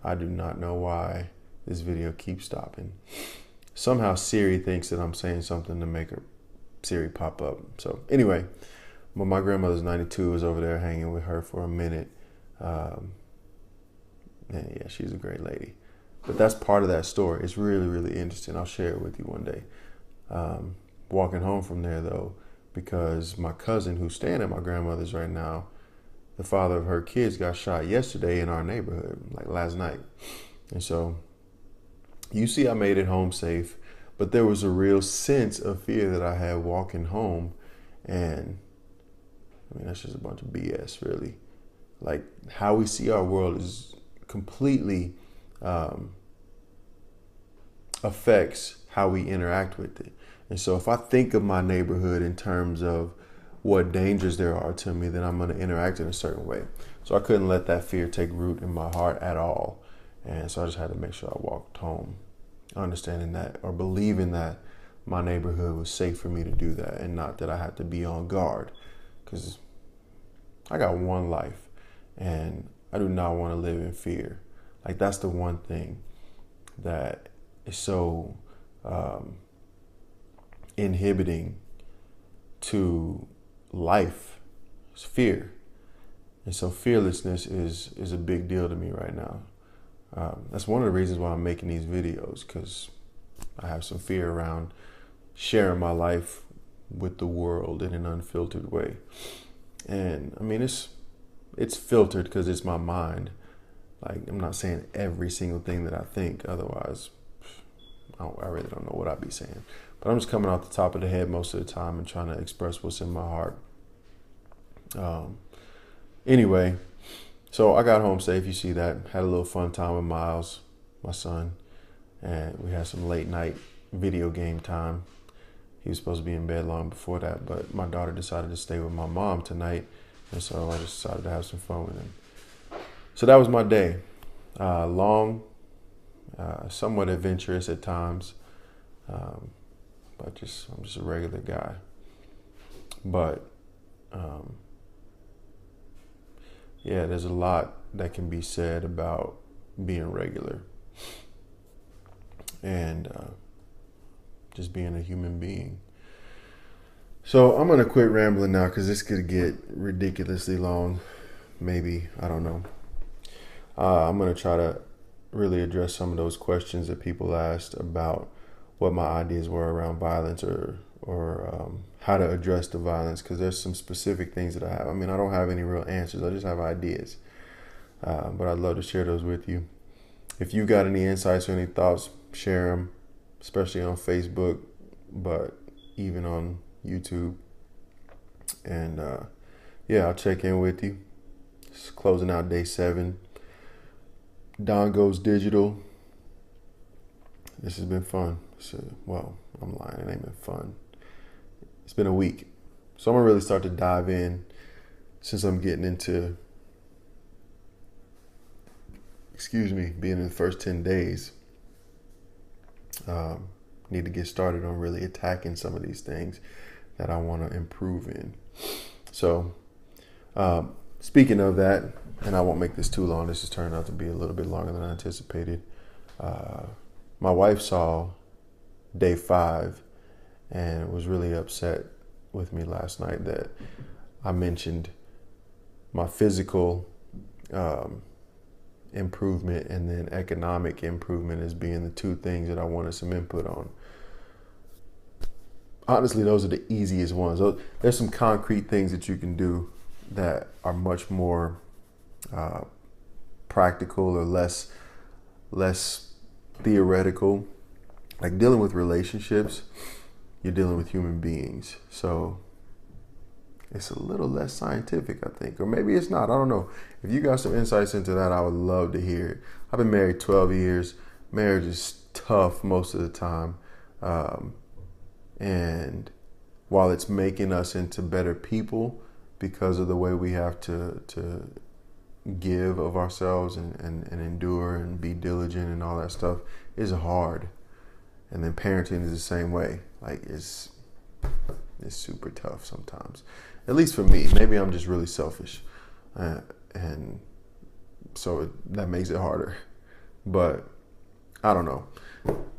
I do not know why this video keeps stopping. Somehow Siri thinks that I'm saying something to make her Siri pop up. So anyway, but my grandmother's 92, was over there hanging with her for a minute. And yeah, she's a great lady. But that's part of that story. It's really, really interesting. I'll share it with you one day. Walking home from there, though, because my cousin who's staying at my grandmother's right now, the father of her kids got shot yesterday in our neighborhood, like last night. And so you see I made it home safe, but there was a real sense of fear that I had walking home. And I mean, that's just a bunch of BS, really. Like, how we see our world is completely affects how we interact with it. And so if I think of my neighborhood in terms of what dangers there are to me, then I'm going to interact in a certain way. So I couldn't let that fear take root in my heart at all. And so I just had to make sure I walked home understanding that, or believing that my neighborhood was safe for me to do that, and not that I had to be on guard, because I got one life and I do not want to live in fear. Like, that's the one thing that is so inhibiting to life, is fear. And so fearlessness is a big deal to me right now. That's one of the reasons why I'm making these videos, because I have some fear around sharing my life with the world in an unfiltered way. And I mean, it's filtered because it's my mind. Like, I'm not saying every single thing that I think, otherwise I really don't know what I'd be saying. But I'm just coming off the top of the head most of the time and trying to express what's in my heart. Anyway, so I got home safe. You see that. Had a little fun time with Miles, my son, and we had some late night video game time. He was supposed to be in bed long before that, but my daughter decided to stay with my mom tonight, and so I just decided to have some fun with him. So that was my day. Long, somewhat adventurous at times, but I'm just a regular guy. But yeah, there's a lot that can be said about being regular and just being a human being. So I'm going to quit rambling now, because this could get ridiculously long. Maybe, I don't know. I'm going to try to really address some of those questions that people asked about what my ideas were around violence, or how to address the violence, because there's some specific things that I have. I mean, I don't have any real answers. I just have ideas. But I'd love to share those with you. If you've got any insights or any thoughts, share them, especially on Facebook, but even on YouTube. And yeah, I'll check in with you. It's closing out day 7. Don Goes Digital. This has been fun. So, well, I'm lying. It ain't been fun. It's been a week. So I'm going to really start to dive in, since I'm getting into, being in the first 10 days. Need to get started on really attacking some of these things that I want to improve in. So, speaking of that, and I won't make this too long. This has turned out to be a little bit longer than I anticipated. My wife saw day 5 and was really upset with me last night that I mentioned my physical improvement and then economic improvement as being the 2 things that I wanted some input on. Honestly, those are the easiest ones. There's some concrete things that you can do that are much more practical or less theoretical. Like dealing with relationships, you're dealing with human beings. So it's a little less scientific, I think. Or maybe it's not. I don't know. If you got some insights into that, I would love to hear it. I've been married 12 years. Marriage is tough most of the time. And while it's making us into better people because of the way we have to give of ourselves and endure and be diligent and all that stuff, is hard. And then parenting is the same way. Like, it's super tough sometimes. At least for me. Maybe I'm just really selfish. And so that makes it harder. But I don't know.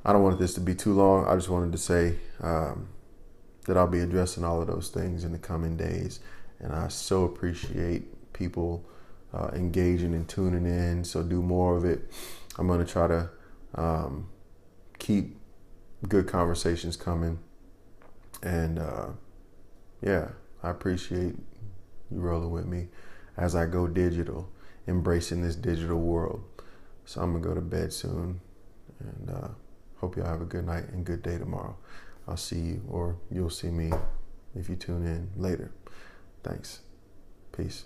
I don't want this to be too long. I just wanted to say that I'll be addressing all of those things in the coming days. And I so appreciate people engaging and tuning in. So do more of it. I'm going to try to keep good conversations coming. And yeah, I appreciate you rolling with me as I go digital, embracing this digital world. So I'm going to go to bed soon. And hope y'all have a good night and good day tomorrow. I'll see you, or you'll see me if you tune in later. Thanks. Peace.